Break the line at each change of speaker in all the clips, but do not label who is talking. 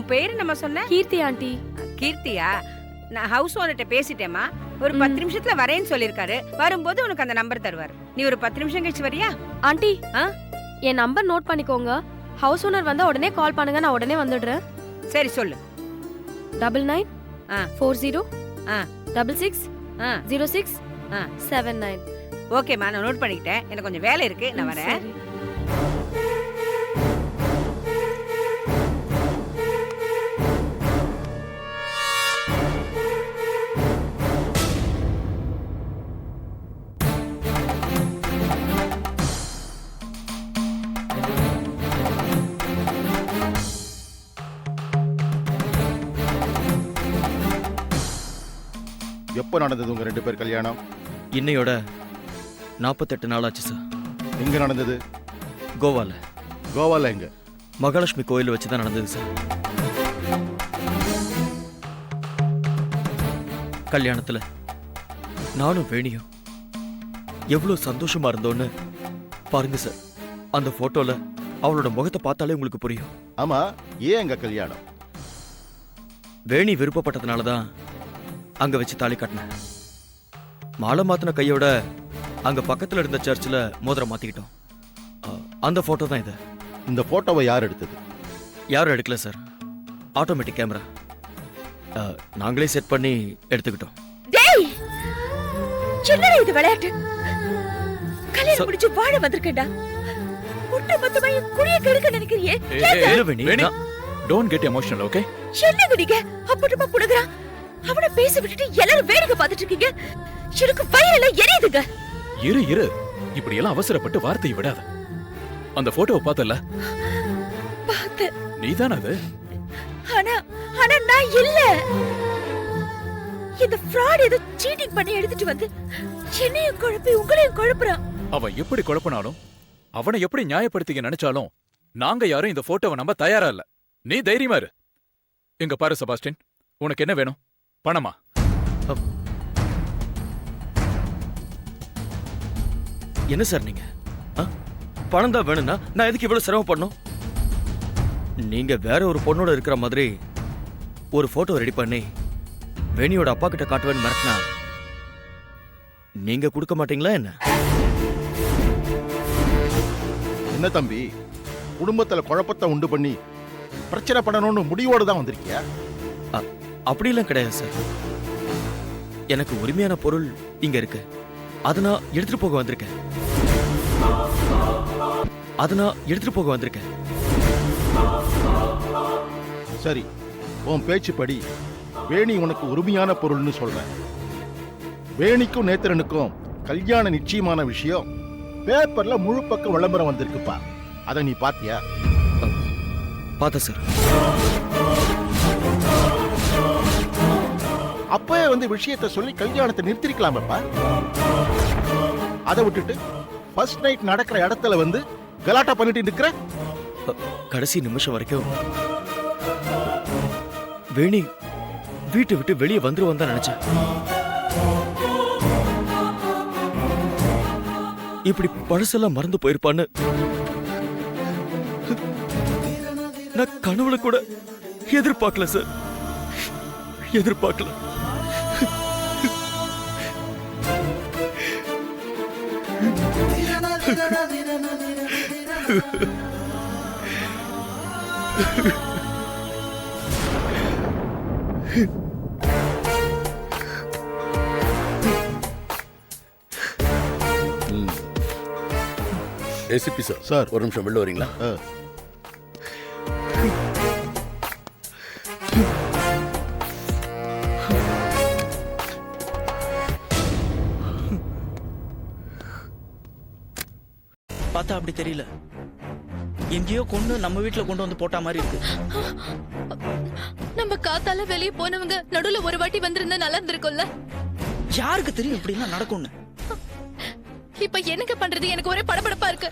உன் பேரு நம்ம சொன்ன
கீர்த்தி ஆண்டி.
கீர்த்தியா? நான் ஹவுஸ் ஓனர்ட்ட பேசிட்டேமா. ஒரு 10 நிமிஷத்துல வரேன்னு சொல்லிருக்காரு. வரும்போது உனக்கு அந்த நம்பர் தருவார். நீ ஒரு 10 நிமிஷம் கழிச்சு வரியா?
ஆண்டி என் நம்பர் நோட் பண்ணிக்கோங்க. ஹவுஸ் ஓனர் வந்தா உடனே கால் பண்ணுங்க, நான் உடனே வந்துடுறேன்.
சரி சொல்லு.
99 40
ஆ
66 06 79.
ஓகேம்மா, நான் நோட் பண்ணிக்கிட்டேன். எனக்கு கொஞ்சம் வேலை இருக்கு, நான் வரேன்.
சரி.
எப்போ நடந்தது உங்க 2 பேர் கல்யாணம்?
இன்னையோட 48 நாள் ஆச்சு சார்.
எங்க நடந்தது?
கோவால.
கோவால எங்க?
மகாலட்சுமி கோயில் வச்சு தான் நடந்தது சார். கல்யாணத்துல நானும் வேணியும் எவ்வளவு சந்தோஷமா இருந்தோன்னு பாருங்க சார். அந்த போட்டோல அவளோட முகத்தை பார்த்தாலே உங்களுக்கு புரியும்.
ஆமா, ஏன் எங்க கல்யாணம்?
வேணி விருப்பப்பட்டதுனாலதான் அங்க வச்சு தாலி கட்டினேன். மாலை மாத்தின கையோட அங்க பக்கத்துல இருந்த சர்ச்சில் மோதிரம் மாத்திக்கிட்டோம். அந்த போட்டோ தான் இது.
இந்த போட்டோவை யார் எடுத்தது?
யாரும் எடுக்கல சார். ஆட்டோமேட்டிக் கேமரா நாங்களே செட் பண்ணி எடுத்துக்கிட்டோம்.
டேய், என்னடா இது விளையாட்டு? கல்யாணம் முடிச்சு வாழ வந்திருக்கேன்டா. ஒட்ட மொத்தமா குடிய கெடுக்க நினைக்கிறியே?
வேணி,
டோன்ட் கெட் எமோஷனல், ஓகே?
என்ன குடிக்க அப்பட்டமா புடுங்கறான். அவனை பேச விட்டுட்டு எல்லாரும் வேடிக்கை பார்த்துட்டு இருக்கீங்க. எனக்கு வயிறெல்லாம் எரியுதுங்க.
இரு இப்படி எல்லாம் அவசரப்பட்டு வார்த்தையை விடாத. அந்த போட்டோவை பார்த்தல?
பார்த்த.
நீதான அது?
ஆனா நான் இல்ல. இந்த ஃப்ராட் ஏதோ சீட்டிங் பண்ணி எடுத்துட்டு வந்து என்னையும் குழப்பி உங்களையும் குழப்புறான்.
அவன் எப்படி குழப்பினாலும், அவனை எப்படி நியாயப்படுத்திக்க நினைச்சாலும் நாங்க யாரும் இந்த போட்டோவை நம்ப தயாரா இல்ல. நீ தைரியமா இரு. எங்க பாரு செபாஸ்டின், உனக்கு என்ன வேணும்? பணமா?
என்ன சார் நீங்க? பணம் தான் வேணும்னா நான் எதுக்கு இவ்வளவு சிரமப்படணும்? நீங்க வேற ஒரு பொண்ணோட இருக்கிற மாதிரி ஒரு போட்டோ ரெடி பண்ணி வேணியோட அப்பா கிட்ட காட்டுவேன்னு மிரட்டினா நீங்க கொடுக்க மாட்டீங்களா என்ன?
என்ன தம்பி, குடும்பத்துல குழப்பத்தை உண்டு பண்ணி பிரச்சனை பண்ணணும்னு முடிவோடு தான் வந்திருக்கியா?
அப்படிலாம் கிடையாது சார். எனக்கு உரிமையான பொருள் இங்க இருக்கு. அதை நான் எடுத்துட்டு போக வந்திருக்கேன்.
சரி, உன் பேச்சுப்படி வேணி உனக்கு உரிமையான பொருள்னு சொல்றேன். வேணிக்கும் நேத்திரனுக்கும் கல்யாண நிச்சயமான விஷயம் பேப்பர்ல முழு பக்கம் விளம்பரம் வந்திருக்குப்பா. அதை நீ பாத்தியா?
பார்த்த சார்.
அப்பவே வந்து விஷயத்தை சொல்லி கல்யாணத்தை நிறுத்திருக்கலாமப்பா. அதை விட்டுட்டு ஃபர்ஸ்ட் நைட் நடக்கிற இடத்துல வந்து கலாட்டா பண்ணிட்டு நிக்கிற.
கடைசி நிமிஷம் வரைக்கும் வேணி வீட்டை விட்டு வெளியே வந்துருவான் தான் நினைச்சேன். இப்படி பழசெல்லாம் மறந்து போயிருப்பான்னு நான் கனவுல கூட எதிர்பார்க்கல சார். எதிர்பார்க்கல.
ஏசிபி சார், ஒரு நிமிஷம் வெளில வரீங்களா?
பார்த்தா அப்படி தெரியல. எங்கேயோ கொண்டு நம்ம வீட்டுல கொண்டு வந்து போட்டா மாதிரி இருக்கு.
நம்ம காத்தால வெளியே போனவங்க நடுவுல ஒரு வாட்டி வந்திருந்தா நல்லா இருந்திருக்கும்ல.
யாருக்கு தெரியும் இப்படி எல்லாம் நடக்கும்னு?
இப்ப என்னங்க பண்றது? எனக்கு ஒரே படபடப்பா இருக்கு.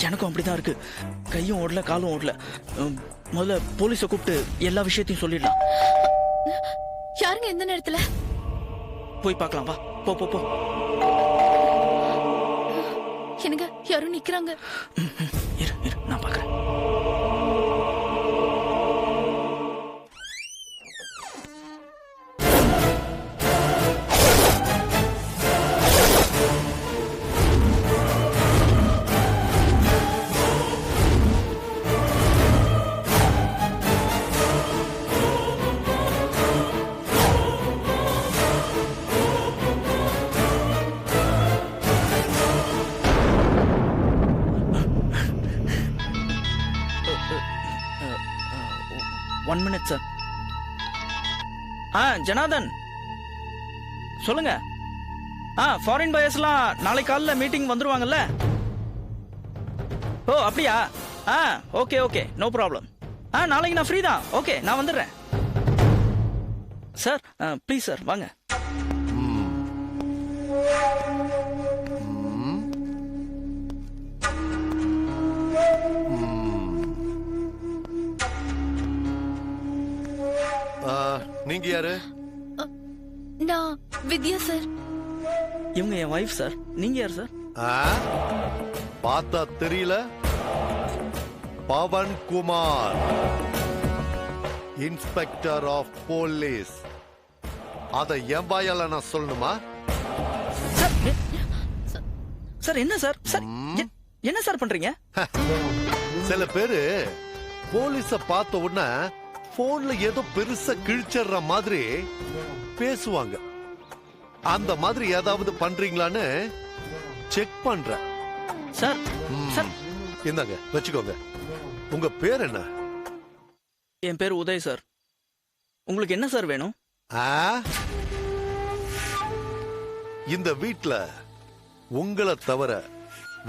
எனக்கும் அப்படிதான் இருக்கு. கையும் ஓடல, காலும் ஓடல. முதல்ல போலீஸை கூப்பிட்டு எல்லா விஷயத்தையும் சொல்லிடலாம்.
யாருங்க எந்த நேரத்துல?
போய் பார்க்கலாம், வா. போ போ போ.
என்னங்க யாரும் நிக்கிறாங்க.
இரு இரு, நான் பார்க்கறேன். 1 minute சார். ஜனார்தன் சொல்லுங்க. ஃபாரின் பயர்ஸ்லாம் நாளை காலைல மீட்டிங் வந்துருவாங்கல்ல? ஓ அப்படியா? Okay okay, no problem. நாளைக்கு நான் ஃப்ரீ தான். ஓகே, நான் வந்துடுறேன் சார். ப்ளீஸ் சார் வாங்க.
நீங்க யாரு?
நான் வித்யா சார்.
இவங்க என் வைஃப் சார். நீங்க யார் சார்?
பார்த்தா தெரியல. Pavan Kumar, inspector of police. அத என் வாயால நான் சொல்லணுமா?
சார் என்ன சார்? சார் என்ன சார் பண்றீங்க?
சில பேரு போலீஸ பார்த்த உடனே போன்ல ஏதோ பெருசா கிழிச்சற மாதிரி பேசுவாங்க. அந்த மாதிரி ஏதாவது பண்றீங்களான்னு செக் பண்றேன்
சார். சார்
இந்தாங்க வச்சுக்கோங்க. உங்க பேர் என்ன?
என் பேர் உதய் சார். உங்களுக்கு என்ன சார் வேணும்?
இந்த வீட்ல உங்களை தவிர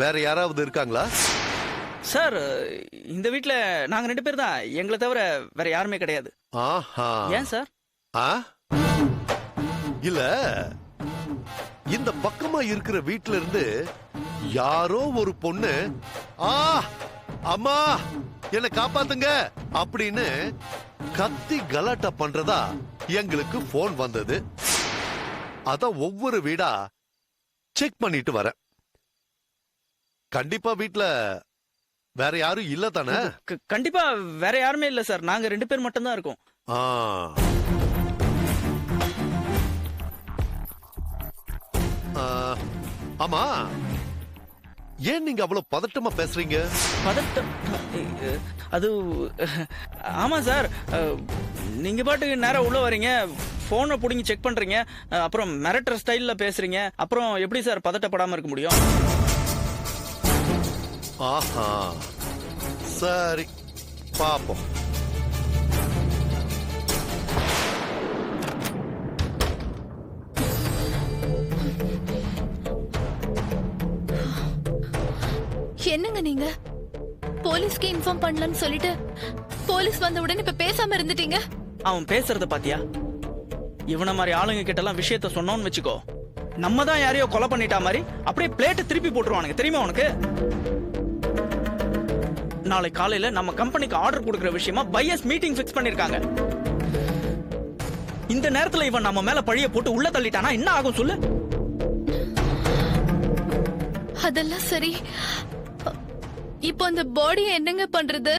வேற யாராவது இருக்காங்களா?
சார் இந்த வீட்ல நாங்க 2 பேர் தான். எங்களை தவிர வேற யாருமே கிடையாது. ஏன் சார்?
இல்ல, இந்த பக்கமா இருக்கிற வீட்ல இருந்து யாரோ ஒரு பொண்ணு அம்மா என்ன காப்பாத்துங்க அப்படின்னு கத்தி கலாட்டா பண்றதா எங்களுக்கு போன் வந்தது. அத ஒவ்வொரு வீடா செக் பண்ணிட்டு வரேன். கண்டிப்பா வீட்ல வேற யாரும் இல்ல தானே?
கண்டிப்பா வேற யாருமே இல்ல சார். நாங்க 2 பேர் மட்டும் தான் இருக்கோம்.
ஆமா, ஏன் நீங்க அவ்வளவு பதட்டமா பேசுறீங்க?
பதட்டம்? அது ஆமா சார், நீங்க பாட்டுக்கு நேரா உள்ள வரீங்க, போனை புடிங்கி செக் பண்றீங்க, அப்புறம் மிரட்டர் ஸ்டைல்ல பேசுறீங்க. அப்புறம் எப்படி சார் பதட்டப்படாம இருக்க முடியும்?
ஆஹா, சரி பாப்போம்.
என்னங்க நீங்க போலீஸ்க்கு இன்ஃபார்ம் பண்ணலன்னு சொல்லிட்டு போலீஸ் வந்த உடனே இப்ப பேசாம இருந்துட்டீங்க.
அவன் பேசுறத பாத்தியா? இவன மாதிரி ஆளுங்க கிட்ட எல்லாம் விஷயத்த சொன்னோம்னு வச்சுக்கோ, நம்ம தான் யாரையோ கொலை பண்ணிட்டா மாதிரி அப்படியே பிளேட் திருப்பி போட்டுருவானுங்க. தெரியுமா உனக்கு? நாளை காலையில நம்ம கம்பெனிக்கு ஆர்டர் கொடுக்கிற விஷயமா பையர்ஸ் மீட்டிங் ஃபிக்ஸ் பண்ணிருக்காங்க. இந்த நேரத்துல இவன் நம்ம மேல பழிய போட்டு உள்ள தள்ளிட்டானா என்ன ஆகும் சொல்லு?
அதெல்லாம் சரி, இப்போ அந்த பாடியை என்னங்க பண்றது?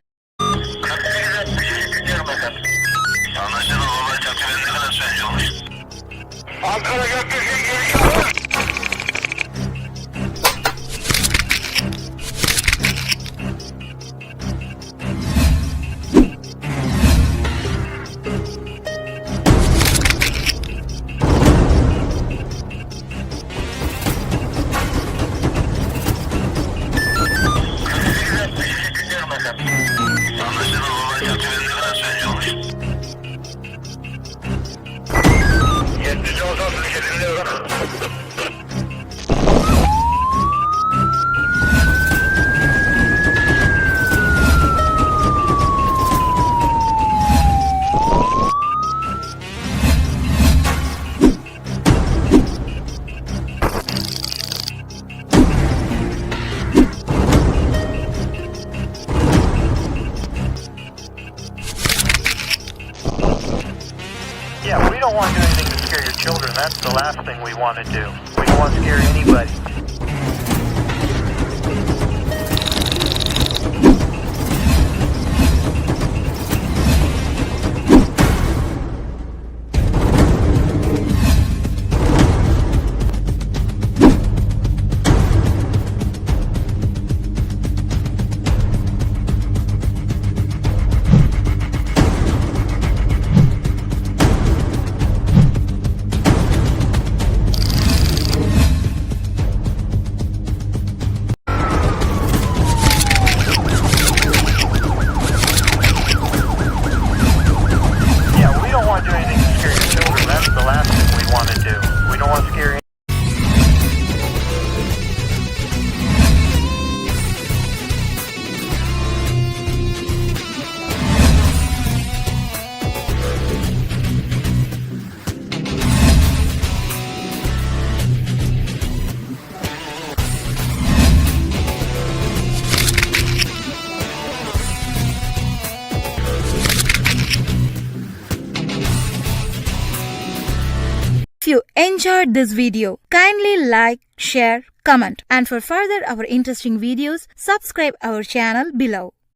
Yeah, we don't want to do anything to scare your children. That's the last thing we want to do. We don't want to scare anybody.
you enjoyed this video, kindly like, share, comment, and for further our interesting videos, subscribe our channel below.